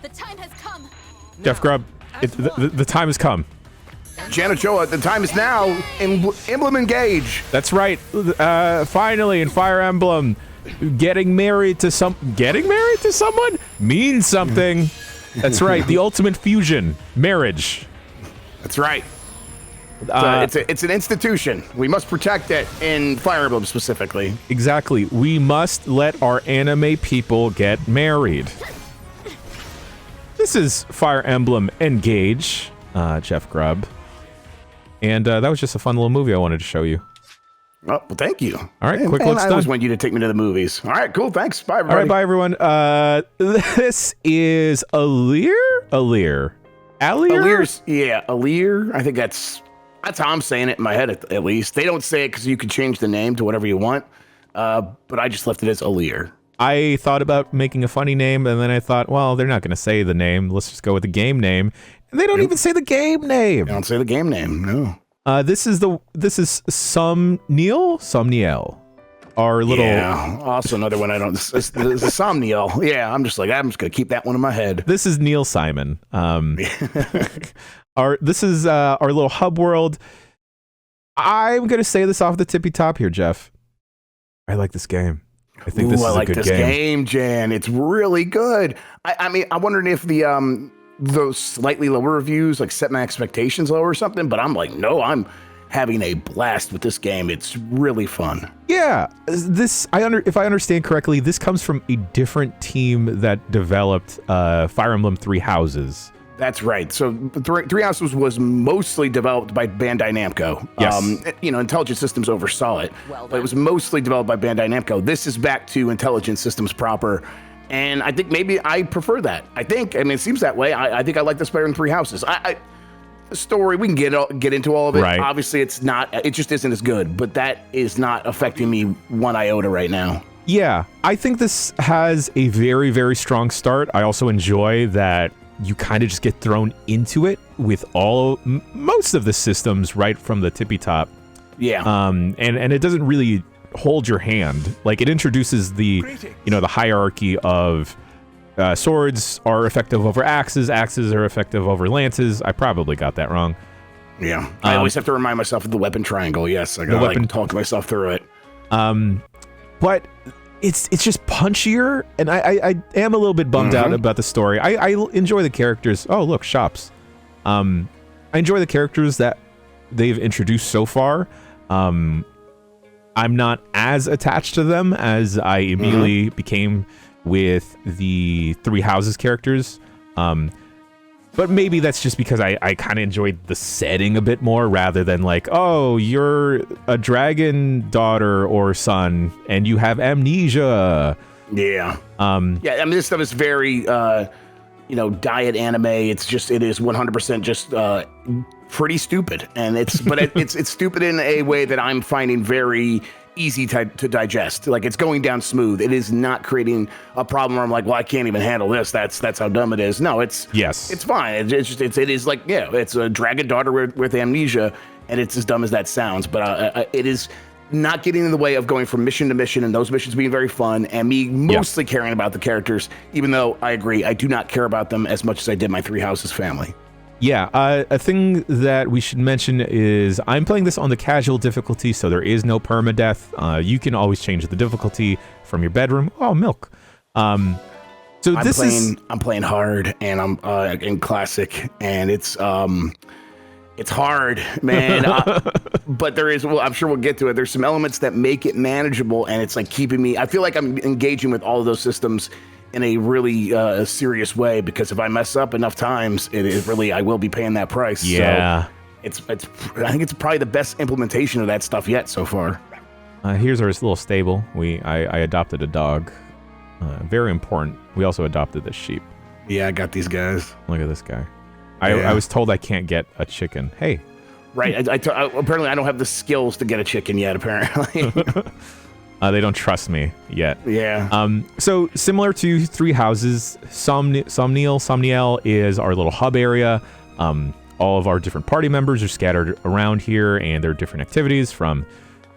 The time has come. Jeff Grubb, the time has come. Janet Joa, the time is now. Emblem Engage. That's right. Finally, in Fire Emblem, getting married to someone means something. That's right. The ultimate fusion, marriage. That's right. It's an institution. We must protect it in Fire Emblem specifically. Exactly. We must let our anime people get married. This is Fire Emblem Engage, Jeff Grubb. And that was just a fun little movie I wanted to show you. Oh, well, thank you. All right, quick look. look's I done. always want you to take me to the movies. All right, cool. Thanks. Bye, everybody. All right, bye, everyone. This is Alir? Alir's, yeah, Alir. I think that's how I'm saying it in my head, at least. They don't say it because you can change the name to whatever you want, but I just left it as Alir. I thought about making a funny name, and then I thought, well, they're not going to say the name. Let's just go with the game name. And they don't even say the game name. They don't say the game name, no. This is Somniel. Our little... Yeah, also another one I don't... It's Somniel. Yeah, I'm just going to keep that one in my head. This is Neil Simon. This is our little hub world. I'm going to say this off the tippy top here, Jeff. I like this game. I think this is a good game. I like this game, Jan. It's really good. I mean, I'm wondering if those slightly lower reviews like set my expectations lower or something, but I'm like, no, I'm having a blast with this game. It's really fun. Yeah, if I understand correctly, this comes from a different team that developed Fire Emblem Three Houses. That's right. So Three Houses was mostly developed by Bandai Namco. Yes. Intelligent Systems oversaw it, but it was mostly developed by Bandai Namco. This is back to Intelligent Systems proper. And I think maybe I prefer that. It seems that way. I think I like this better than Three Houses. The story, we can get into all of it. Right. Obviously, it just isn't as good, but that is not affecting me one iota right now. Yeah, I think this has a very, very strong start. I also enjoy that you kind of just get thrown into it with most of the systems right from the tippy top. Yeah. And it doesn't really hold your hand. Like, it introduces the hierarchy of swords are effective over axes are effective over lances. I probably got that wrong. Yeah. I always have to remind myself of the weapon triangle. Yes, I gotta talk myself through it. But it's just punchier, and I am a little bit bummed out about the story. I enjoy the characters. Oh, look, shops. I enjoy the characters that they've introduced so far. I'm not as attached to them as I immediately became with the Three Houses characters. But maybe that's just because I kind of enjoyed the setting a bit more rather than like, oh, you're a dragon daughter or son and you have amnesia. Yeah. This stuff is very, diet anime. It is 100% just pretty stupid. And it's stupid in a way that I'm finding very easy to digest. Like, it's going down smooth. It is not creating a problem where I'm like, well, I can't even handle this. That's how dumb it is. No, it's fine. It is like, yeah, it's a dragon daughter with amnesia, and it's as dumb as that sounds. But it is not getting in the way of going from mission to mission, and those missions being very fun, and me mostly caring about the characters, even though I agree, I do not care about them as much as I did my Three Houses family. Yeah, a thing that we should mention is I'm playing this on the casual difficulty, so there is no permadeath. You can always change the difficulty from your bedroom. Oh, milk. I'm playing hard, and I'm in classic, and it's hard, man. But there is, well, I'm sure we'll get to it. There's some elements that make it manageable, and it's like keeping me. I feel like I'm engaging with all of those systems in a really serious way, because if I mess up enough times, I will be paying that price. Yeah. So I think it's probably the best implementation of that stuff yet so far. Here's our little stable. I adopted a dog. Very important. We also adopted this sheep. Yeah, I got these guys. Look at this guy. I was told I can't get a chicken. Hey. Right. Apparently I don't have the skills to get a chicken yet, apparently. They don't trust me yet. Yeah. So similar to Three Houses, Somniel is our little hub area. All of our different party members are scattered around here, and there are different activities from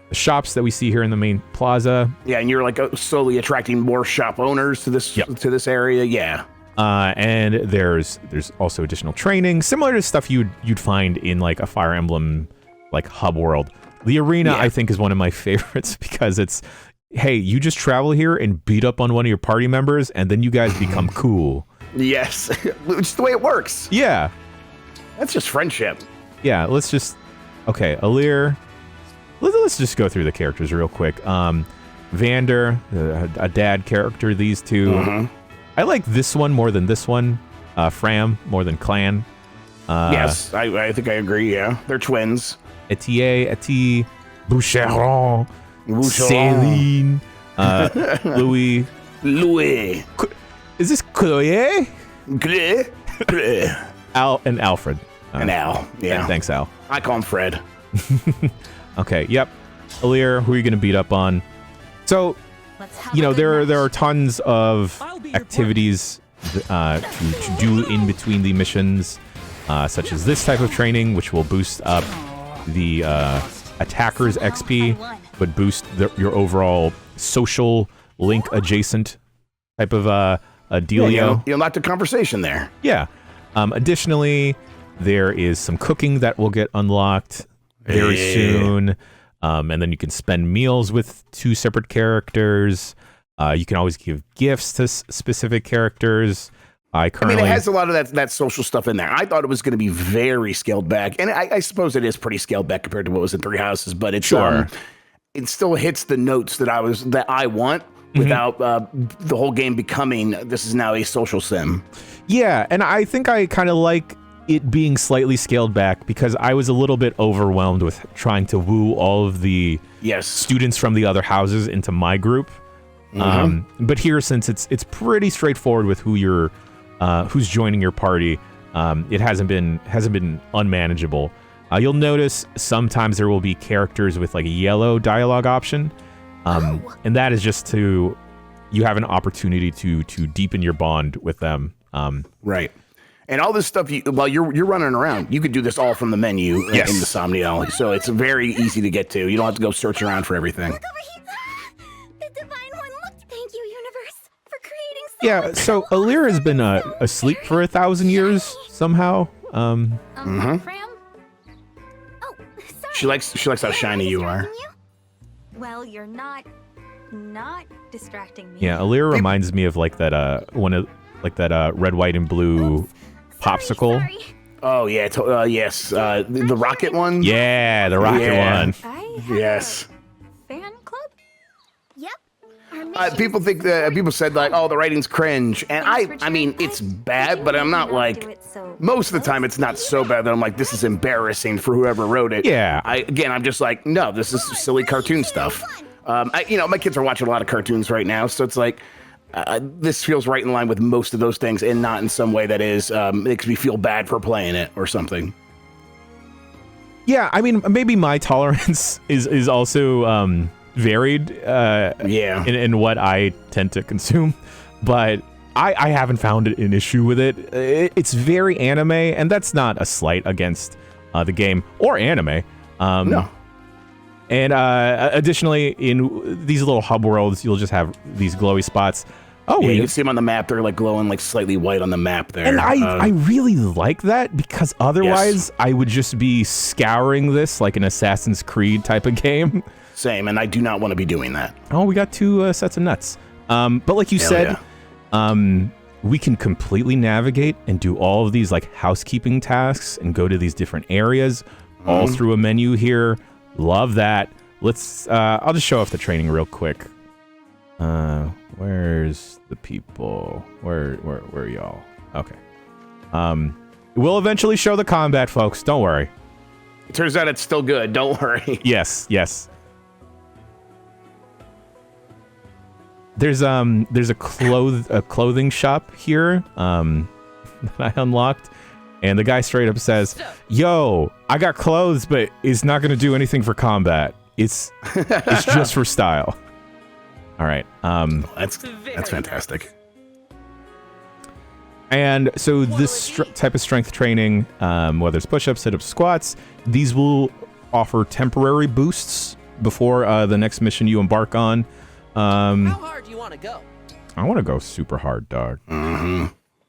the shops that we see here in the main plaza. Yeah, and you're like slowly attracting more shop owners to this area. Yeah. And there's also additional training, similar to stuff you'd find in like a Fire Emblem like hub world. The arena, I think, is one of my favorites because it's, hey, you just travel here and beat up on one of your party members, and then you guys become cool. Yes, which is the way it works. Yeah. That's just friendship. Yeah, let's just... Okay, Alir. Let's just go through the characters real quick. Vander, a dad character, these two. I like this one more than this one. Fram more than Clan. Yes, I think I agree, yeah. They're twins. Eti, Boucheron, Céline, Louis. Is this Chloe? Al and Alfred. And Al, yeah. And thanks, Al. I call him Fred. Okay, yep. Alir, who are you going to beat up on? So, you know, there are tons of activities to do in between the missions, such as this type of training, which will boost up the attacker's XP, but boost your overall social link adjacent type of dealio. Yeah, you unlocked a conversation there. Yeah. Additionally, there is some cooking that will get unlocked very soon. And then you can spend meals with 2 separate characters. You can always give gifts to specific characters. I mean, it has a lot of that social stuff in there. I thought it was going to be very scaled back, and I suppose it is pretty scaled back compared to what was in Three Houses. But it's it still hits the notes that I want without the whole game becoming this is now a social sim. Yeah, and I think I kind of like it being slightly scaled back because I was a little bit overwhelmed with trying to woo all of the students from the other houses into my group. But here, since it's pretty straightforward with who you're who's joining your party, it hasn't been unmanageable. You'll notice sometimes there will be characters with like a yellow dialogue option, and that is just you have an opportunity to deepen your bond with them. Right. And all this stuff, while you're running around, you could do this all from the menu in the Somniel. So it's very easy to get to. You don't have to go search around for everything. Look over here. The Divine One looked. Thank you, universe, for creating so Yeah, so Alir has been asleep for 1,000 years somehow. Fram? Oh, sorry. She likes how shiny you are. Well, you're not distracting me. Yeah, Alir reminds me of like that red, white, and blue popsicle. Sorry. Oh yeah, yes, the rocket one. Yeah, the rocket one. Yes. Fan club? Yep. People think that people said like, oh, the writing's cringe, and I mean it's bad, but I'm not like. Most of the time, it's not so bad that I'm like, this is embarrassing for whoever wrote it. Yeah. I'm just like, no, this is silly cartoon stuff. My kids are watching a lot of cartoons right now, so it's like. This feels right in line with most of those things and not in some way that is makes me feel bad for playing it or something. Yeah, I mean, maybe my tolerance is also varied in what I tend to consume, but I haven't found an issue with it. It's very anime, and that's not a slight against the game or anime. No. And additionally, in these little hub worlds, you'll just have these glowy spots. Oh, yeah, you can see them on the map. They're like glowing like slightly white on the map there. And I really like that because otherwise I would just be scouring this like an Assassin's Creed type of game. Same, and I do not want to be doing that. Oh, we got 2 sets of nuts. But like you said, we can completely navigate and do all of these like housekeeping tasks and go to these different areas all through a menu here. Love that. Let's I'll just show off the training real quick. Where's the people? Where are y'all? Okay. We'll eventually show the combat, folks. Don't worry. It turns out it's still good. Don't worry. Yes. There's a clothing shop here that I unlocked. And the guy straight up says, "Yo, I got clothes, but it's not going to do anything for combat. It's just for style." All right. That's fantastic. And so this type of strength training, whether it's push-ups, sit-ups, squats, these will offer temporary boosts before the next mission you embark on. How hard do you want to go? I want to go super hard, dog.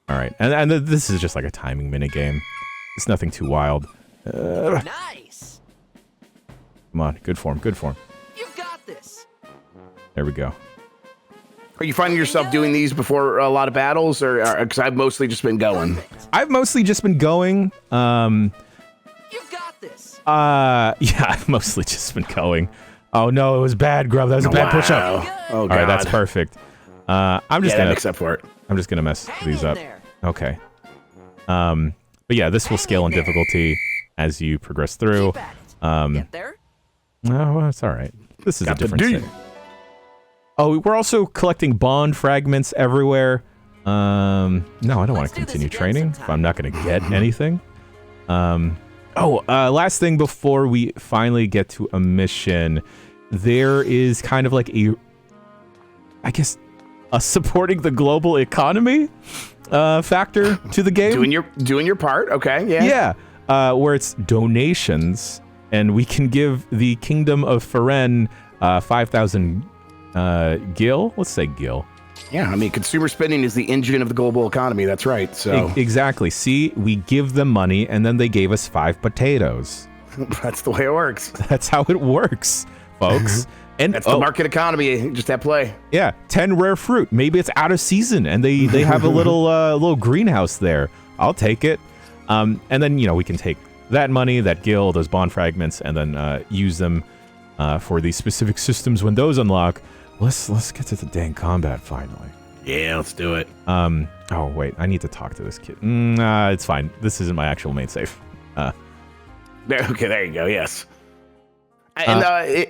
All right, and this is just like a timing minigame. It's nothing too wild. Nice. Come on, good form, good form. You've got this. There we go. Are you finding yourself doing these before a lot of battles, or because I've mostly just been going? I've mostly just been going. You've got this. Yeah, I've mostly just been going. Oh no, it was bad, Grubb. That was a bad push-up. Oh, All God. right, that's perfect. I'm just That gonna makes up for it. I'm just gonna mess Hang these in up. there. Okay. But yeah, this will scale in difficulty as you progress through. Keep at it. Get there. Oh, well, it's all right. This is Got a the different D. setting. Oh, we're also collecting bond fragments everywhere. No, I don't want Let's to do this continue again training if sometime. I'm not going to get anything. Last thing before we finally get to a mission, there is kind of like a supporting the global economy factor to the game. Doing your part. Okay. Yeah. Yeah, where it's donations, and we can give the Kingdom of Faren 5,000 gil. Let's say gil. Yeah. I mean, consumer spending is the engine of the global economy. That's right. So Exactly. See, we give them money, and then they gave us 5 potatoes. that's the way it works. That's how it works, folks. And That's the market economy. Just that play. Yeah, 10 rare fruit. Maybe it's out of season, and they have a little greenhouse there. I'll take it. And then we can take that money, that gil, those bond fragments, and then use them for these specific systems when those unlock. Let's get to the dang combat finally. Yeah, let's do it. Oh wait, I need to talk to this kid. It's fine. This isn't my actual main save. There you go. Yes. And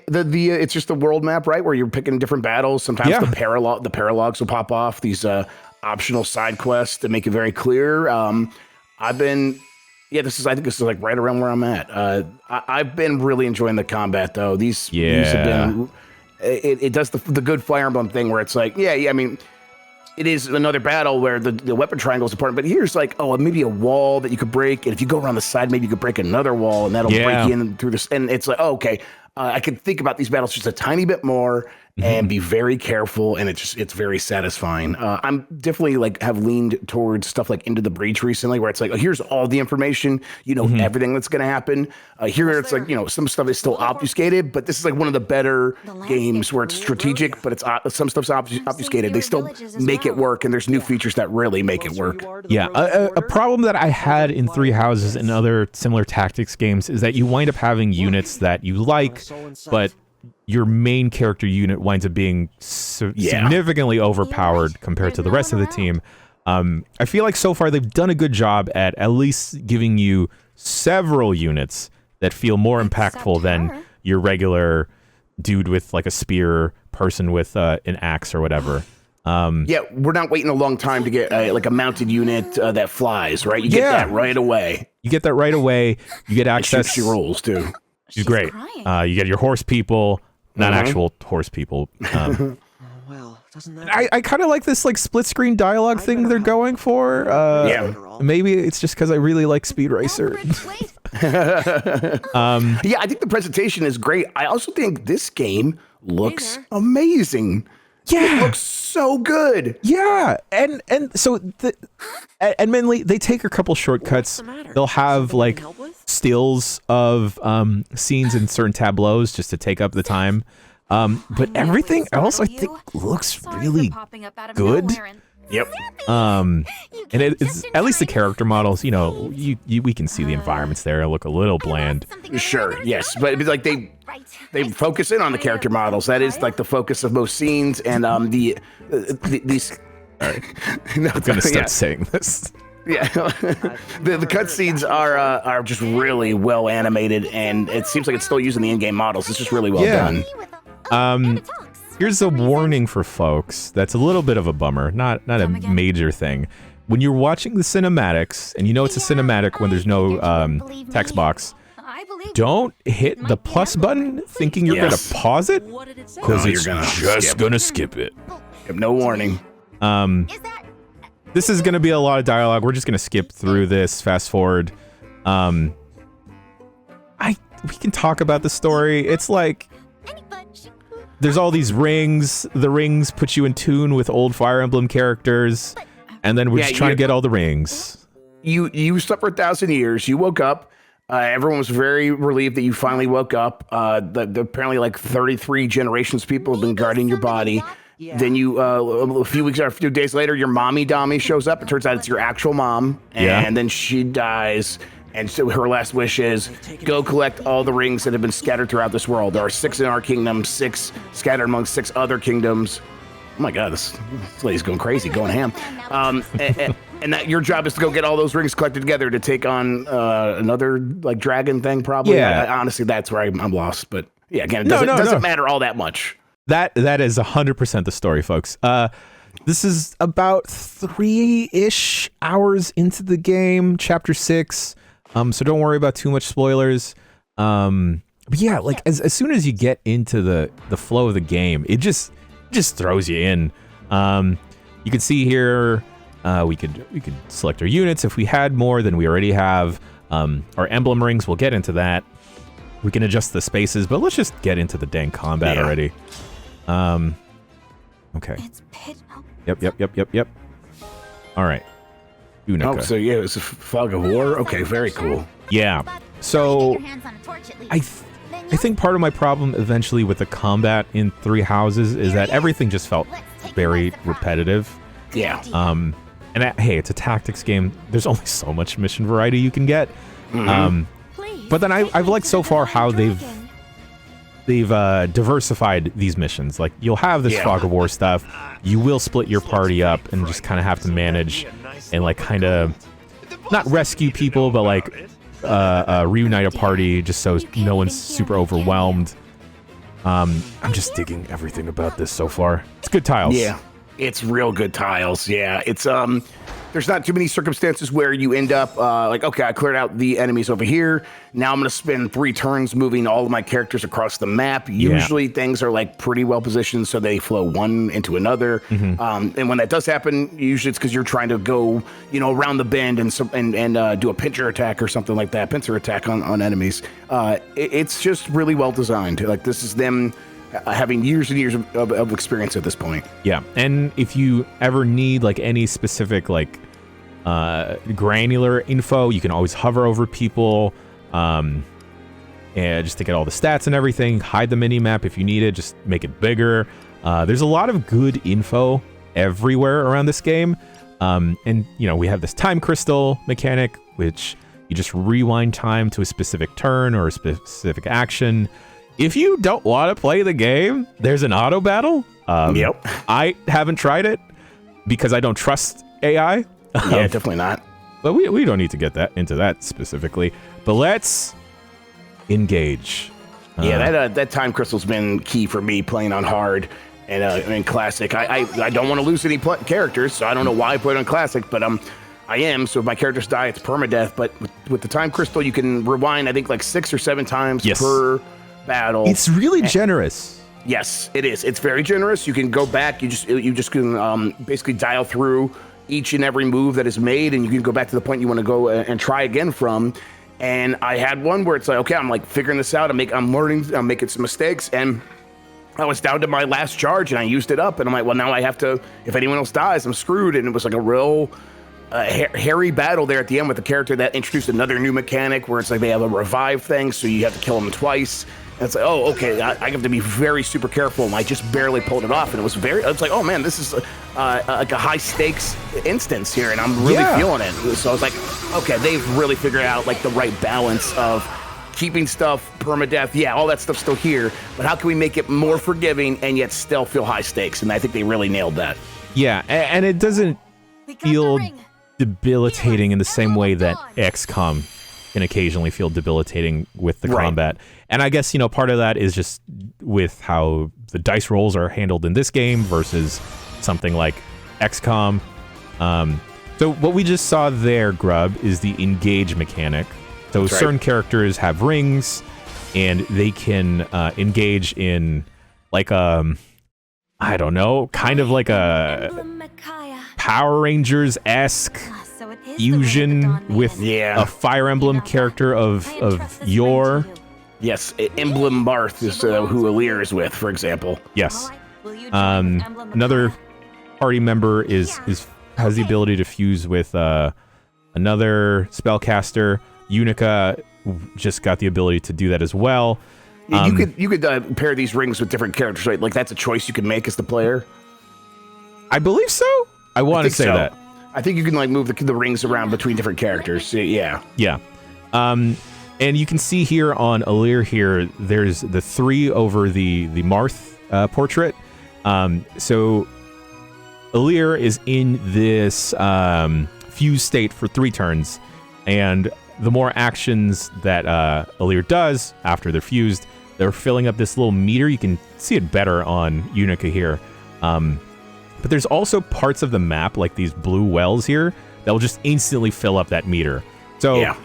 it's just the world map, right? Where you're picking different battles. Sometimes Yeah. the paralogs will pop off. These optional side quests to make it very clear. I think this is like right around where I'm at. I've been really enjoying the combat though. These have been. It does the good Fire Emblem thing where it's like, I mean, it is another battle where the weapon triangle is important, but here's like, maybe a wall that you could break, and if you go around the side, maybe you could break another wall, and that'll break in through this. And it's like, okay, I can think about these battles just a tiny bit more and be very careful, and it's very satisfying. I'm definitely have leaned towards stuff like Into the Breach recently, where it's like, here's all the information, everything that's going to happen. Here it's like, some stuff is still obfuscated, but this is like one of the better games where it's strategic, but it's some stuff's obfuscated. They still make it work, and there's new features that really make it work. Yeah, a problem that I had in Three Houses and other similar tactics games is that you wind up having units that you like, but your main character unit winds up being significantly overpowered compared to the rest of the team. I feel like so far they've done a good job at least giving you several units that feel more impactful than your regular dude with like a spear, person with an axe or whatever. We're not waiting a long time to get a mounted unit that flies, right? You get that right away. You get that right away. You get access. She rolls too. She's great. You get your horse people, not actual horse people. Well, doesn't that? I kind of like this split screen dialogue thing they're going for. Maybe it's just because I really like Speed Racer. I think the presentation is great. I also think this game looks amazing. Yeah, it looks so good. Yeah, and so admittedly, they take a couple shortcuts. They'll have stills of scenes in certain tableaus just to take up the time. But everything else I think looks really good. Yep. And it's at least the character models, we can see the environments there look a little bland. Sure, yes, but it's like they focus in on the character models. That is like the focus of most scenes, and these. I'm gonna start saying this. Yeah, the cutscenes are just really well animated, and it seems like it's still using the in-game models. It's just really well done. Here's a warning for folks. That's a little bit of a bummer, not a major thing. When you're watching the cinematics, and it's a cinematic when there's no text box, don't hit the plus button thinking you're gonna pause it, because it's just gonna skip it. No warning. This is gonna be a lot of dialogue. We're just gonna skip through this, fast forward. We can talk about the story. It's like there's all these rings. The rings put you in tune with old Fire Emblem characters, And then we're just trying to get all the rings. You slept for 1,000 years. You woke up. Everyone was very relieved that you finally woke up. Apparently like 33 generations of people have been guarding your body. Yeah. Then you, a few days later, your mommy Dami shows up. It turns out it's your actual mom. And then she dies. And so her last wish is go collect all the rings that have been scattered throughout this world. There are 6 in our kingdom, 6 scattered among 6 other kingdoms. Oh my God, this lady's going crazy, going ham. And that your job is to go get all those rings collected together to take on another like dragon thing, probably. Yeah. Honestly, that's where I'm lost. But yeah, again, it doesn't matter all that much. That is 100% the story, folks. This is about 3-ish hours into the game, chapter 6. So don't worry about too much spoilers. But yeah, like as soon as you get into the flow of the game, it just throws you in. You can see here, we could select our units if we had more than we already have. Our emblem rings, we'll get into that. We can adjust the spaces, but let's just get into the dang combat already. Okay. Yep. All right. Unica. Oh, so yeah, it was a fog of war. Okay, very cool. Yeah. So I think part of my problem eventually with the combat in Three Houses is that everything just felt very repetitive. Yeah. And hey, it's a tactics game. There's only so much mission variety you can get. But then I've liked so far how they've diversified these missions. Like you'll have this fog of war stuff. You will split your party up and just kind of have to manage and like kind of not rescue people, but like reunite a party just so no one's super overwhelmed. I'm just digging everything about this so far. It's good tiles. Yeah, it's real good tiles. Yeah, it's there's not too many circumstances where you end up like, okay, I cleared out the enemies over here. Now I'm going to spend 3 turns moving all of my characters across the map. Usually things are like pretty well positioned, so they flow one into another. And when that does happen, usually it's because you're trying to go, around the bend and do a pincer attack or something like that, pincer attack on enemies. It's just really well designed. Like this is them having years and years of experience at this point. Yeah, and if you ever need like any specific like granular info, you can always hover over people and just to get all the stats and everything. Hide the mini map if you need it, just make it bigger. There's a lot of good info everywhere around this game. And we have this time crystal mechanic, which you just rewind time to a specific turn or a specific action. If you don't want to play the game, there's an auto battle. Yep. I haven't tried it because I don't trust AI. Yeah, definitely not. But we don't need to get into that specifically. But let's engage. Yeah, that time crystal's been key for me playing on hard and classic. I don't want to lose any characters, so I don't know why I put it on classic, but I am. So if my characters die, it's permadeath. But with the time crystal, you can rewind, I think, like 6 or 7 times per battle. It's really generous. Yes, it is. It's very generous. You can go back. You just can basically dial through each and every move that is made, and you can go back to the point you want to go and try again from. And I had one where it's like, okay, I'm like figuring this out. I'm learning. I'm making some mistakes, and I was down to my last charge, and I used it up. And I'm like, well, now I have to. If anyone else dies, I'm screwed. And it was like a real hairy battle there at the end with the character that introduced another new mechanic where it's like they have a revive thing, so you have to kill them twice. And it's like, oh, okay, I have to be very super careful. And I just barely pulled it off. And it's like, oh man, this is like a high stakes instance here. And I'm really feeling it. So I was like, okay, they've really figured out like the right balance of keeping stuff permadeath. Yeah, all that stuff's still here. But how can we make it more forgiving and yet still feel high stakes? And I think they really nailed that. Yeah, and it doesn't feel debilitating in the same way that XCOM can occasionally feel debilitating with the combat. And I guess, part of that is just with how the dice rolls are handled in this game versus something like XCOM. So what we just saw there, Grubb, is the engage mechanic. So certain characters have rings, and they can engage in like I don't know, kind of like a Power Rangers-esque fusion with a Fire Emblem character of yore. Yes, Emblem Marth is who Alir is with, for example. Yes. Another party member is has the ability to fuse with another spellcaster. Unica just got the ability to do that as well. Yeah, you could pair these rings with different characters, right? Like that's a choice you can make as the player. I believe so. I want to say so. that. I think you can like move the rings around between different characters. So, yeah. Yeah. And you can see here on Alir here, there's the 3 over the Marth portrait. So Alir is in this fused state for 3 turns, and the more actions that Alir does after they're fused, they're filling up this little meter. You can see it better on Unica here. But there's also parts of the map, like these blue wells here, that will just instantly fill up that meter. So yeah.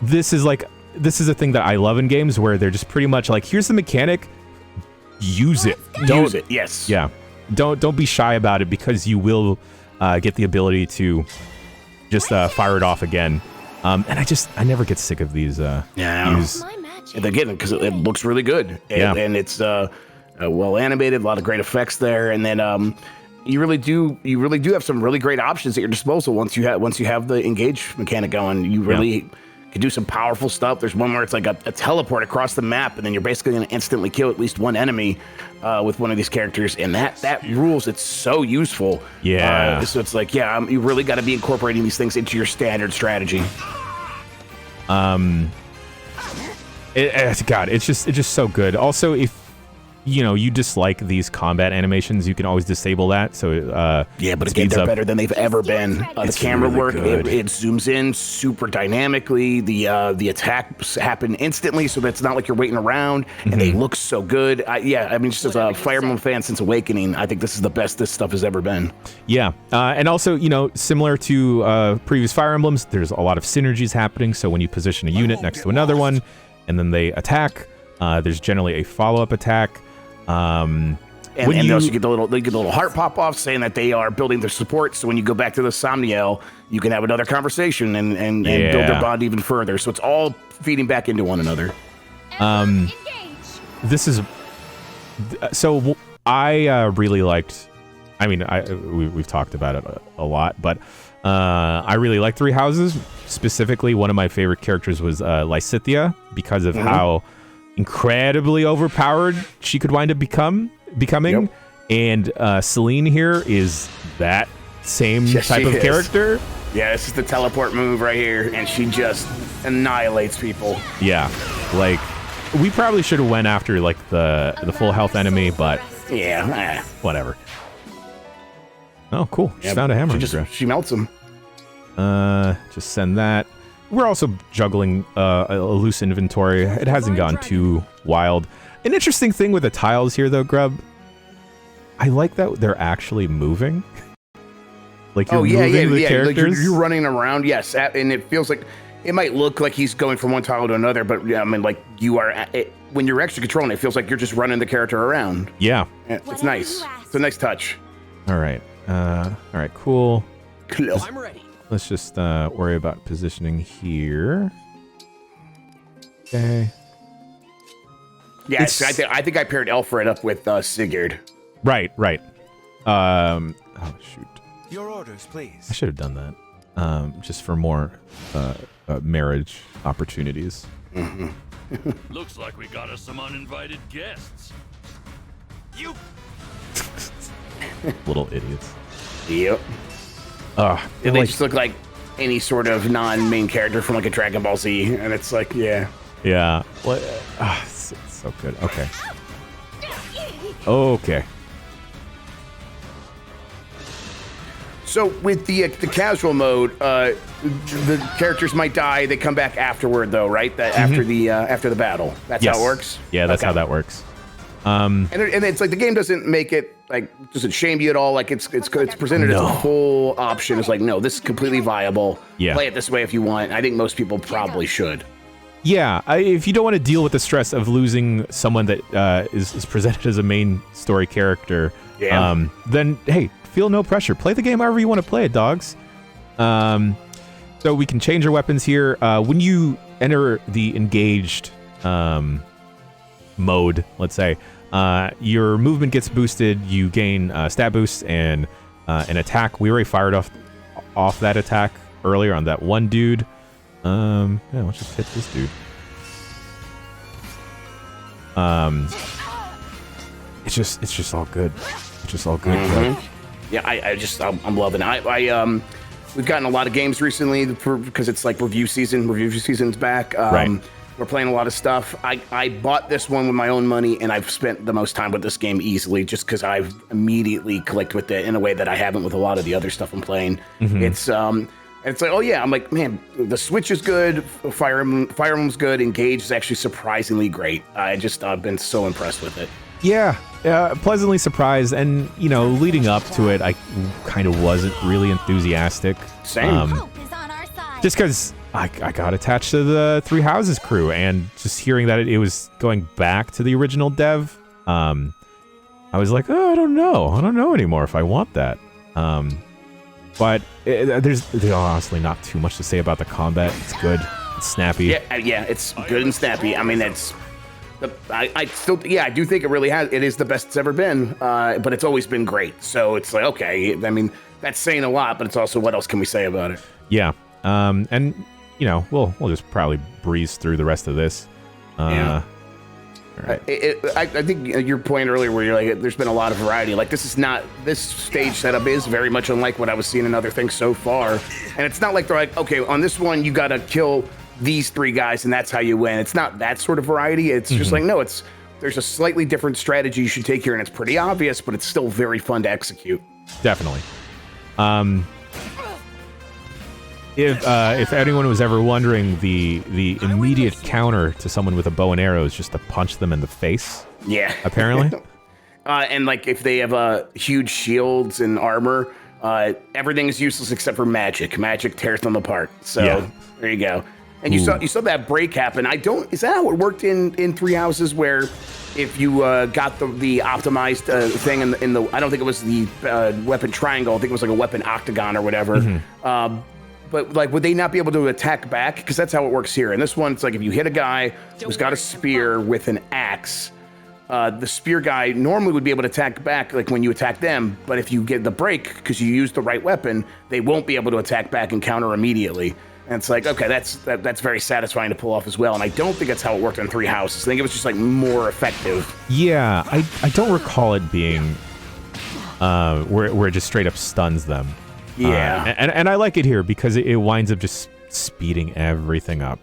This is a thing that I love in games where they're just pretty much like, here's the mechanic, use it. Use it, yes. Yeah. Don't be shy about it, because you will get the ability to just fire it off again. And I never get sick of these. Again, because it looks really good. And it's well animated, a lot of great effects there. And then you really do have some really great options at your disposal once you have the engage mechanic going. You really can do some powerful stuff. There's one where it's like a teleport across the map, and then you're basically going to instantly kill at least one enemy with one of these characters, and that rules. It's so useful. Yeah. So it's like, you really got to be incorporating these things into your standard strategy. It's just so good. Also, if you dislike these combat animations, you can always disable that. So but again, they're better than they've ever been. The camera work, it zooms in super dynamically. The attacks happen instantly, so that's not like you're waiting around, and they look so good. Just as a Fire Emblem fan since Awakening, I think this is the best this stuff has ever been. Yeah, and also, similar to previous Fire Emblems, there's a lot of synergies happening. So when you position a unit next to another one, and then they attack, there's generally a follow-up attack. And they also get the little heart pop off saying that they are building their support. So when you go back to the Somniel, you can have another conversation and build their bond even further. So it's all feeding back into one another. This is so I really liked. I mean, we've talked about it a lot, but I really like Three Houses. Specifically, one of my favorite characters was Lysithea, because of how incredibly overpowered she could wind up becoming. Yep. And Celine here is that same type of character. Yeah, this is the teleport move right here, and she just annihilates people. Yeah, like we probably should have went after like the full health enemy, but whatever. Oh, cool. She found a hammer. She melts him. Just send that. We're also juggling a loose inventory. It hasn't gone too wild. An interesting thing with the tiles here, though, Grubb, I like that they're actually moving. Like you're moving the characters. Like you're running around, yes, and it feels like it might look like he's going from one tile to another, but I mean, like you are when you're actually controlling it, feels like you're just running the character around. Yeah, it's nice. It's a nice touch. All right, cool. I'm ready. Let's just worry about positioning here. Okay. Yeah, I think I paired Elfred up with Sigurd. Right. Oh, shoot. Your orders, please. I should have done that. Just for more marriage opportunities. Looks like we got us some uninvited guests. You little idiots. Yep. They just look like any sort of non-main character from like a Dragon Ball Z, and it's like, yeah. What? It's so good. Okay. So with the casual mode, the characters might die. They come back afterward, though, right? After the battle. That's how it works. Yeah, that's how that works. And it's like the game doesn't make it like, doesn't shame you at all. Like it's presented as a full option. It's like, no, this is completely viable. Yeah. Play it this way if you want. I think most people probably should. Yeah, if you don't want to deal with the stress of losing someone that is presented as a main story character, then hey, feel no pressure. Play the game however you want to play it, dogs. So we can change our weapons here. When you enter the engaged mode, let's say, your movement gets boosted. You gain stat boosts and an attack. We already fired off off that attack earlier on that one dude. Yeah, let's just hit this dude. It's just all good. It's just all good. Yeah, I'm loving it. We've gotten a lot of games recently because it's like review season. Review season's back. Right. We're playing a lot of stuff. I bought this one with my own money, and I've spent the most time with this game easily just because I've immediately clicked with it in a way that I haven't with a lot of the other stuff I'm playing. It's like, oh yeah, I'm like, man, the Switch is good. Fire Emblem's good. Engage is actually surprisingly great. I've been so impressed with it. Yeah, pleasantly surprised, and leading up to it, I kind of wasn't really enthusiastic. Same. Hope is on our side. Just because I got attached to the Three Houses crew, and just hearing that it was going back to the original dev, I was like, oh, I don't know anymore if I want that. But there's honestly not too much to say about the combat. It's good. It's snappy. Yeah, it's good and snappy. I mean, I do think it really has. It is the best it's ever been, but it's always been great. So it's like, okay, I mean, that's saying a lot, but it's also, what else can we say about it? Yeah, and we'll just probably breeze through the rest of this. Yeah. Right. I think your point earlier where you're like, there's been a lot of variety. Like, this stage setup is very much unlike what I was seeing in other things so far. And it's not like they're like, okay, on this one, you got to kill these 3 guys and that's how you win. It's not that sort of variety. It's just like, no, there's a slightly different strategy you should take here, and it's pretty obvious, but it's still very fun to execute. Definitely. If anyone was ever wondering, the immediate counter to someone with a bow and arrow is just to punch them in the face. Yeah. Apparently. And like if they have huge shields and armor, everything is useless except for magic. Magic tears them apart. So There you go. And you saw that break happen. Is that how it worked in Three Houses, where if you got the optimized thing in the I don't think it was the weapon triangle. I think it was like a weapon octagon or whatever. But like, would they not be able to attack back? Because that's how it works here. And this one, it's like if you hit a guy who's got a spear with an axe, the spear guy normally would be able to attack back, like when you attack them. But if you get the break because you use the right weapon, they won't be able to attack back and counter immediately. And it's like, okay, that's very satisfying to pull off as well. And I don't think that's how it worked in Three Houses. I think it was just like more effective. Yeah, I don't recall it being where it just straight up stuns them. Yeah. And I like it here because it winds up just speeding everything up.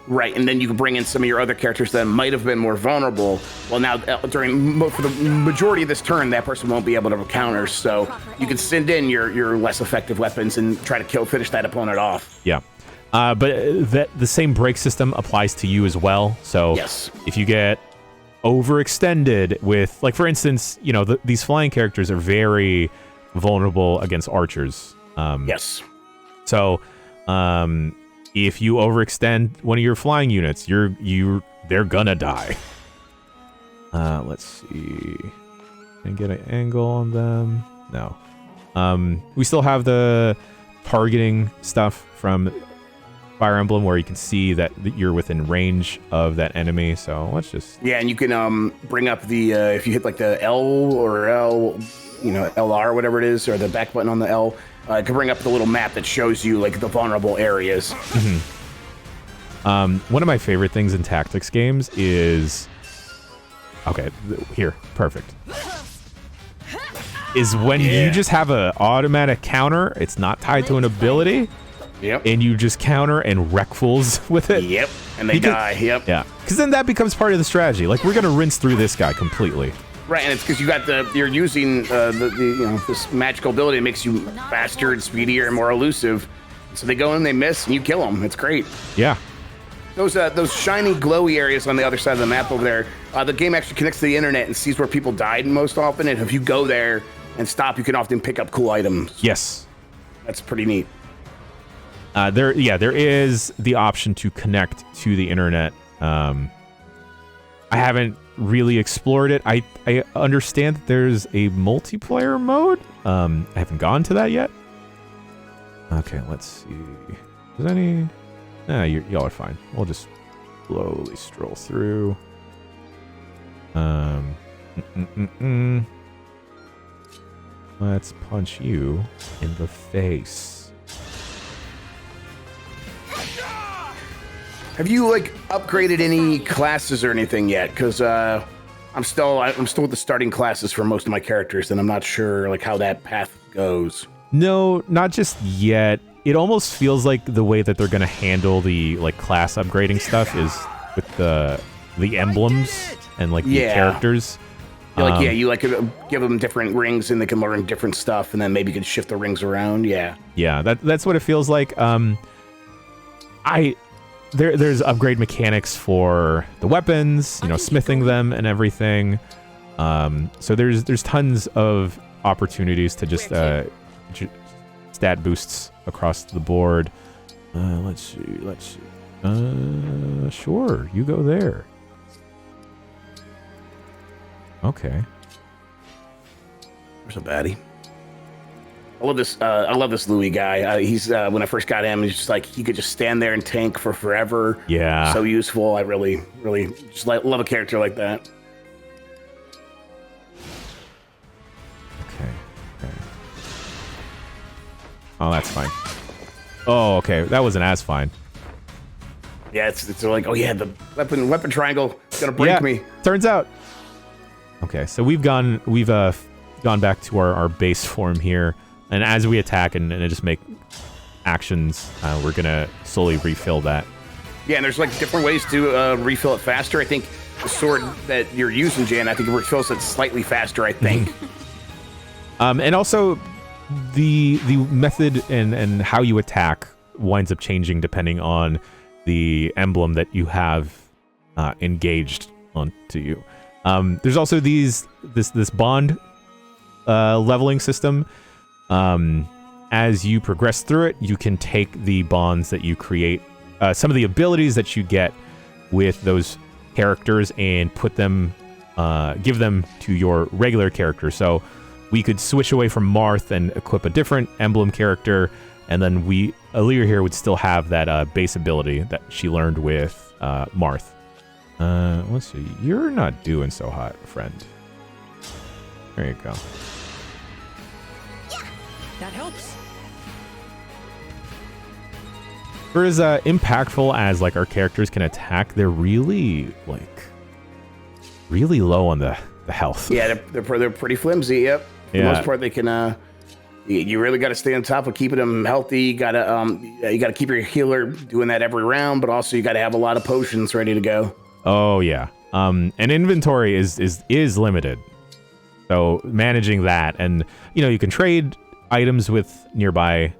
Right, and then you can bring in some of your other characters that might have been more vulnerable. Well, now, for the majority of this turn, that person won't be able to counter, so you can send in your less effective weapons and try to finish that opponent off. Yeah. But the same break system applies to you as well. So yes. If you get overextended with, like, for instance, these flying characters are very vulnerable against archers. Yes. So, if you overextend one of your flying units, they're gonna die. Let's see. Can I get an angle on them? No. We still have the targeting stuff from Fire Emblem where you can see that you're within range of that enemy. So let's just... Yeah, and you can bring up the, if you hit like the L or L, LR, whatever it is, or the back button on the L, it can bring up the little map that shows you like the vulnerable areas. One of my favorite things in tactics games is... Okay, here, perfect. Is when you just have an automatic counter, it's not tied to an ability. Yep. And you just counter and wreck fools with it. Yep. And they die. Yep. Yeah. Because then that becomes part of the strategy. Like, we're gonna rinse through this guy completely. Right, and it's because you're using this magical ability that makes you faster and speedier and more elusive. So they go in, they miss, and you kill them. It's great. Yeah. Those shiny, glowy areas on the other side of the map over there, the game actually connects to the internet and sees where people died most often. And if you go there and stop, you can often pick up cool items. Yes. That's pretty neat. There is the option to connect to the internet. I haven't really explored it. I understand that there's a multiplayer mode. I haven't gone to that yet. Okay, let's see. Is any... Nah, y'all are fine. We'll just slowly stroll through. Let's punch you in the face. Have you like upgraded any classes or anything yet? Because I'm still with the starting classes for most of my characters, and I'm not sure like how that path goes. No, not just yet. It almost feels like the way that they're gonna handle the like class upgrading stuff is with the emblems and like the characters. Yeah, you like give them different rings and they can learn different stuff, and then maybe you can shift the rings around. Yeah, that's what it feels like. There's upgrade mechanics for the weapons, you know, smithing them and everything. So there's tons of opportunities to just stat boosts across the board. Let's see. Sure, you go there. Okay. There's a baddie. I love this Louis guy. He's when I first got him, he's just like he could just stand there and tank for forever. Yeah. So useful. I really just love a character like that. Okay. Oh, that's fine. Oh, okay. That wasn't as fine. Yeah, it's like, oh yeah, the weapon triangle is gonna break me. Turns out. Okay, so we've gone back to our base form here, and as we attack and just make actions, we're gonna slowly refill that. Yeah, and there's like different ways to refill it faster. I think the sword that you're using, Jan, I think it refills it slightly faster. I think. And also, the method and how you attack winds up changing depending on the emblem that you have engaged onto you. There's also this bond leveling system. As you progress through it, you can take the bonds that you create, some of the abilities that you get with those characters, and put them, give them to your regular character. So we could switch away from Marth and equip a different emblem character, and then Aleer here would still have that base ability that she learned with Marth. Let's see. You're not doing so hot, friend. There you go. Yeah, that helps. For as impactful as like our characters can attack, they're really low on the health. Yeah, they're pretty flimsy. Yep. For the most part, they can. You really got to stay on top of keeping them healthy. You gotta keep your healer doing that every round, but also you got to have a lot of potions ready to go. Oh yeah. And inventory is limited, so managing that, and you can trade items with nearby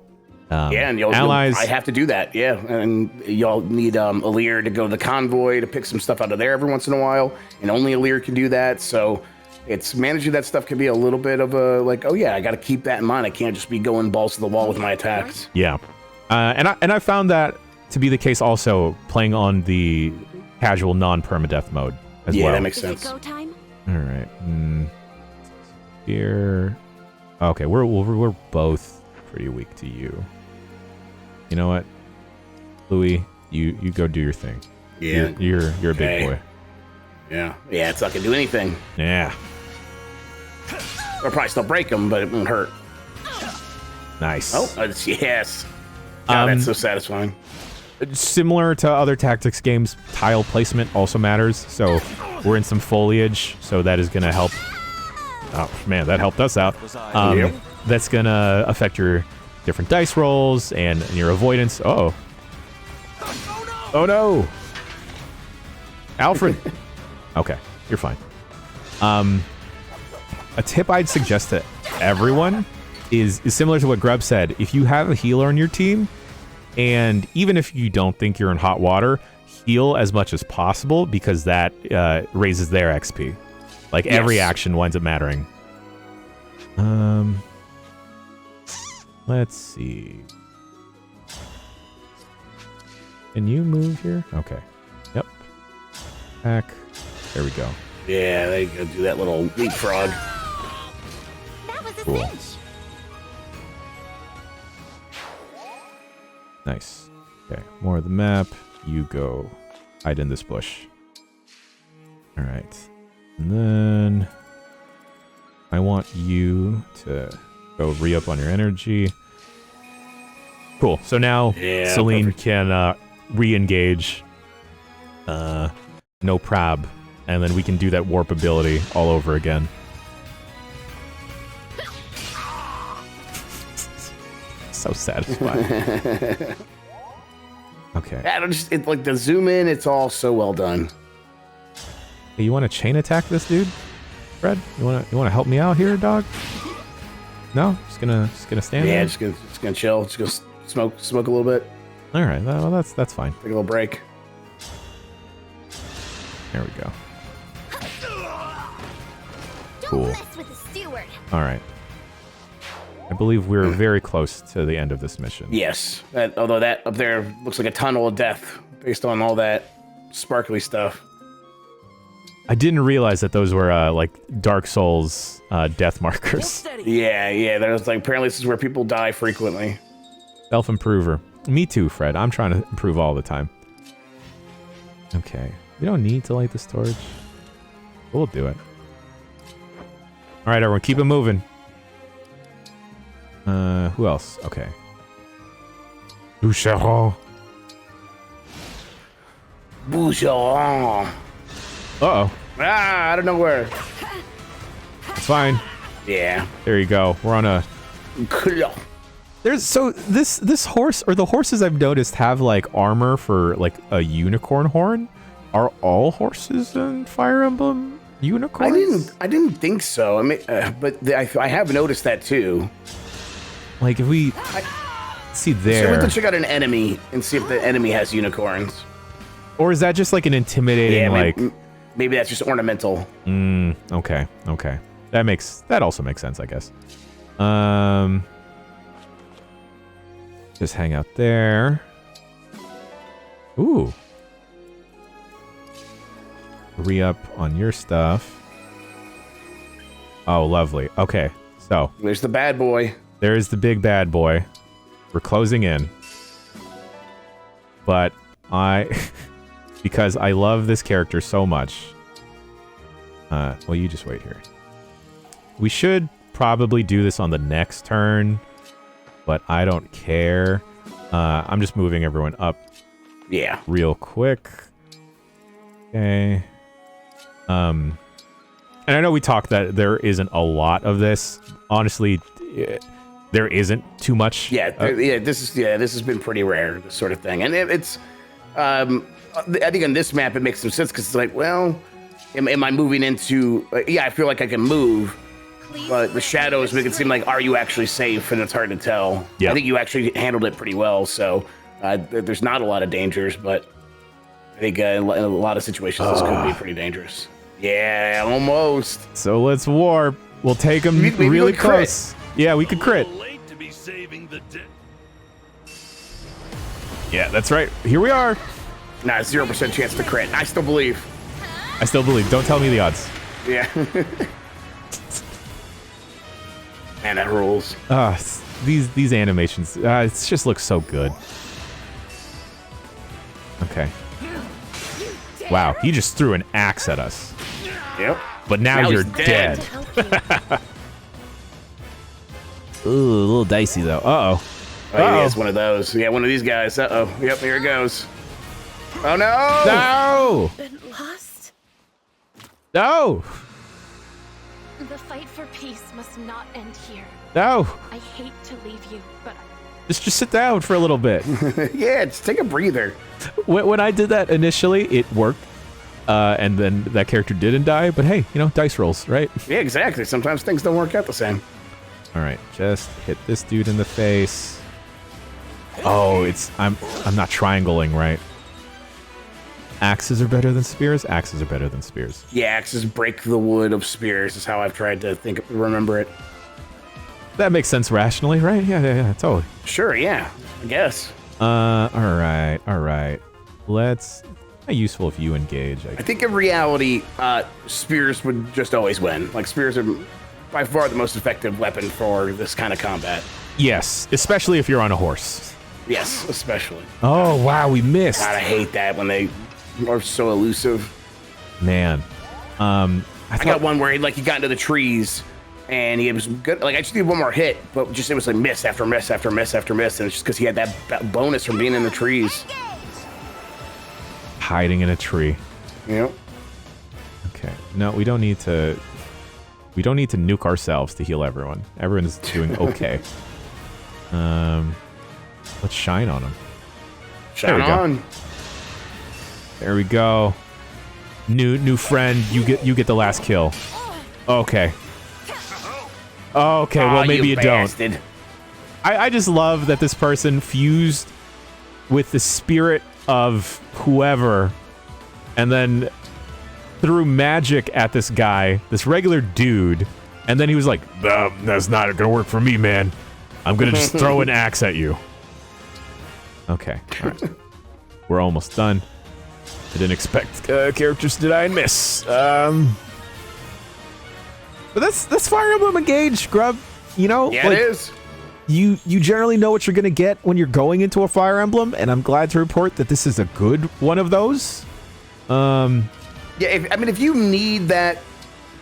and allies. I have to do that. Yeah, and y'all need Aleer to go to the convoy to pick some stuff out of there every once in a while, and only Aleer can do that. So it's managing that stuff can be a little bit of a oh yeah, I got to keep that in mind. I can't just be going balls to the wall with my attacks. Yeah, and I found that to be the case also playing on the casual non-permadeath mode as well. Yeah, that makes sense. Go time? All right. Here. Okay, we're both pretty weak to you. You know what, Louis? You go do your thing. Yeah, you're a big boy. Yeah, it's not gonna do anything. Yeah. I'll probably still break them, but it won't hurt. Nice. Oh, yes. God, that's so satisfying. Similar to other tactics games, tile placement also matters. So we're in some foliage, so that is going to help. Oh man, that helped us out. That's going to affect your different dice rolls and your avoidance. Oh no, Alfred. Okay, you're fine. A tip I'd suggest to everyone is similar to what Grubb said. If you have a healer on your team, and even if you don't think you're in hot water, heal as much as possible, because that raises their XP. Like, every action winds up mattering. Let's see. Can you move here? Okay. Yep. Back. There we go. Yeah, they go do that little leapfrog. That was a Cool. cinch. Nice. Okay, more of the map. You go hide in this bush. All right. And then I want you to go re-up on your energy. Cool. So now Celine can re-engage No prob. And then we can do that warp ability all over again. So satisfying. Okay. Yeah, it's like the zoom in, it's all so well done. Hey, you want to chain attack this dude, Fred? You want to help me out here, dog? No, just gonna stand there. Yeah, just gonna chill. Just go smoke a little bit. All right, well that's fine. Take a little break. There we go. Don't Cool. mess with the steward. All right. I believe we're very close to the end of this mission. Yes, although that up there looks like a tunnel of death based on all that sparkly stuff. I didn't realize that those were like Dark Souls death Hold markers. steady. Yeah. There's like apparently this is where people die frequently. Self-improver. Me too, Fred. I'm trying to improve all the time. Okay. We don't need to light the storage. We'll do it. All right, everyone, keep it moving. Who else? Okay. Boucheron. Boucheron. Uh-oh. Ah, out of nowhere. It's fine. Yeah. There you go. We're on a... There's so this horse, or the horses I've noticed have like armor for like a unicorn horn. Are all horses in Fire Emblem unicorns? I didn't think so. I mean, but I have noticed that too. Like if we see So we there, have to check out an enemy and see if the enemy has unicorns. or is that just like an intimidating Yeah, like? maybe that's just ornamental. Okay. That also makes sense, I guess. Just hang out there. Ooh. Re-up on your stuff. Oh, lovely. Okay, so There's the bad boy. there's the big bad boy. We're closing in. But because I love this character so much. Well, you just wait here. We should probably do this on the next turn, but I don't care. I'm just moving everyone up Yeah. real quick. Okay. And I know we talked that there isn't a lot of this. Honestly, there isn't too much. This has been pretty rare, this sort of thing, and it's. I think on this map it makes some sense because it's like, well, am I moving into? I feel like I can move, but the shadows make it seem like, are you actually safe? And it's hard to tell. Yeah. I think you actually handled it pretty well. So there's not a lot of dangers, but I think in a lot of situations this could be pretty dangerous. Yeah, almost. So let's warp. We'll take them Maybe really we crit. close. Yeah, we could crit. A little late to be saving the day. Yeah, that's right. Here we are. Nah, 0% chance to crit. I still believe. I still believe. Don't tell me the odds. Yeah. Man, that rules. These animations. It just looks so good. Okay. Wow, he just threw an axe at us. Yep. But now you're he's dead. dead. Ooh, a little dicey though. Uh-oh. Oh, yeah, it's one of those. Yeah, one of these guys. Uh-oh. Yep, here it goes. Oh, no! No! Been lost? No! The fight for peace must not end here. No! I hate to leave you, but Just sit down for a little bit. Yeah, just take a breather. When I did that initially, it worked. And then that character didn't die. But hey, dice rolls, right? Yeah, exactly. Sometimes things don't work out the same. All right, just hit this dude in the face. Oh, I'm not triangling right. Axes are better than spears. Axes are better than spears. Yeah, axes break the wood of spears is how I've tried to remember it. That makes sense rationally, right? Yeah, totally. Sure, yeah, I guess. All right. Let's. How useful if you engage? I think in reality, spears would just always win. Like, spears are by far the most effective weapon for this kind of combat. Yes, especially if you're on a horse. Yes, especially. Oh wow, we missed. God, I hate that when they are so elusive. Man, I got one where he got into the trees and he was good. Like, I just needed one more hit, but just it was like miss after miss after miss after miss, and it's just because he had that bonus from being in the trees. hiding in a tree. Yep. Okay. No, we don't need to. We don't need to nuke ourselves to heal everyone. Everyone's doing okay. Let's shine on them. Shine on. There we go. New friend, you get the last kill. Okay. Okay, well maybe you don't. I just love that this person fused with the spirit of whoever and then threw magic at this guy, this regular dude, and then he was like, that's not gonna work for me, man. I'm gonna just throw an axe at you. Okay, all right. We're almost done. I didn't expect characters to die and miss. But that's Fire Emblem Engage, Grubb. You know, yeah, like, it is. You generally know what you're gonna get when you're going into a Fire Emblem, and I'm glad to report that this is a good one of those. Yeah, if you need that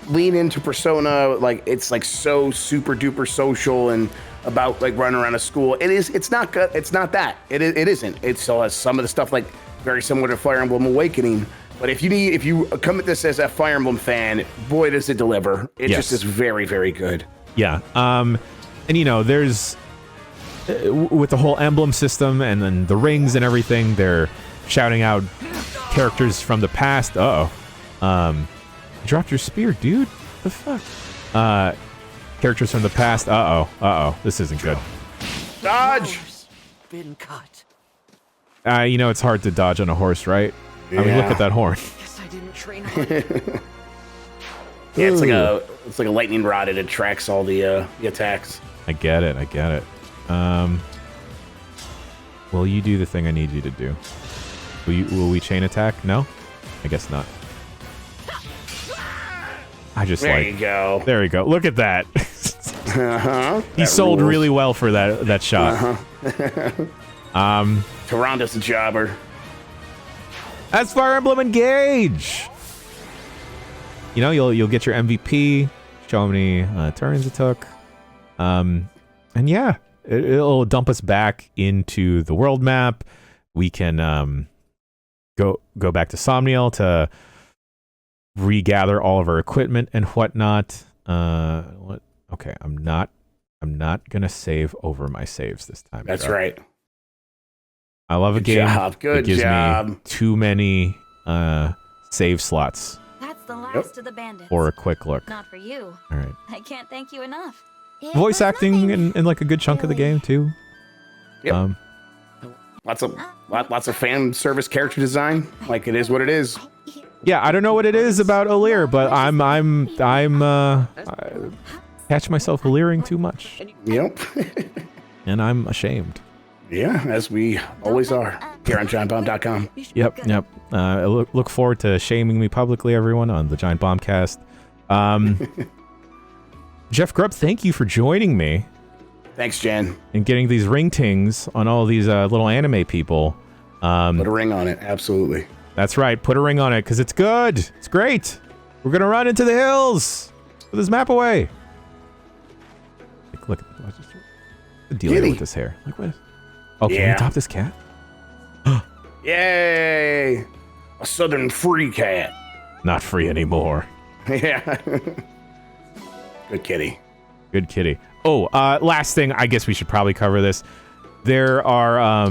lean into Persona, like it's like so super duper social and about like running around a school, it's not good. It's not that. It isn't. It still has some of the stuff like very similar to Fire Emblem Awakening. But if you come at this as a Fire Emblem fan, boy does it deliver. It just is very, very good. Yeah. And you know, there's with the whole emblem system and then the rings and everything, they're shouting out characters from the past. You dropped your spear, dude. The fuck? Characters from the past. This isn't good. Dodge. Been cut. You know it's hard to dodge on a horse, right? Yeah. I mean, look at that horn. Guess I didn't train hard. Yeah, it's like a lightning rod. It attracts all the attacks. I get it. Will you do the thing I need you to do? Will we chain attack? No? I guess not. There you go. There we go. Look at that. He sold really well for that shot. Taranda's a jobber. That's Fire Emblem Engage. You know, you'll get your MVP. Show how many turns it took. And yeah, it'll dump us back into the world map. We can go back to Somniel to regather all of our equipment and whatnot. Okay, I'm not gonna save over my saves this time. That's right. I love a game that gives me too many save slots. That's the last of the bandits. For a quick look. Not for you. All right. I can't thank you enough. Voice acting in like a good chunk of the game too. Yep. Lots of fan service character design. Like it is what it is. Yeah, I don't know what it is about Alir, but I'm I catch myself Aliring too much. Yep. And I'm ashamed. Yeah, as we always are here on giantbomb.com. Yep. I look forward to shaming me publicly, everyone, on the Giant Bomb cast. Jeff Grubb, thank you for joining me. Thanks, Jen. And getting these ring tings on all these little anime people. Put a ring on it, absolutely. That's right, put a ring on it, because it's good. It's great. We're going to run into the hills with this map away. Look, what's the deal with this hair? Like, what? Oh, can we top this cat? Yay! A southern free cat. Not free anymore. Yeah. Good kitty. Good kitty. Oh, last thing, I guess we should probably cover this. There are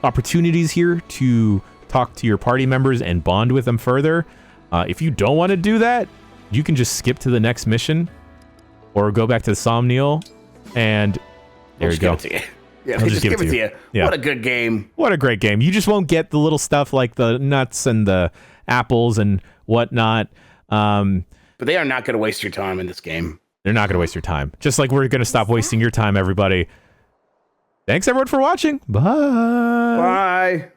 opportunities here to talk to your party members and bond with them further. If you don't want to do that, you can just skip to the next mission or go back to the Somniel, and there you go. Yeah, just give it to you. Yeah. What a good game. What a great game. You just won't get the little stuff like the nuts and the apples and whatnot. But they are not going to waste your time in this game. They're not going to waste your time. Just like we're going to stop wasting your time, everybody. Thanks, everyone, for watching. Bye. Bye.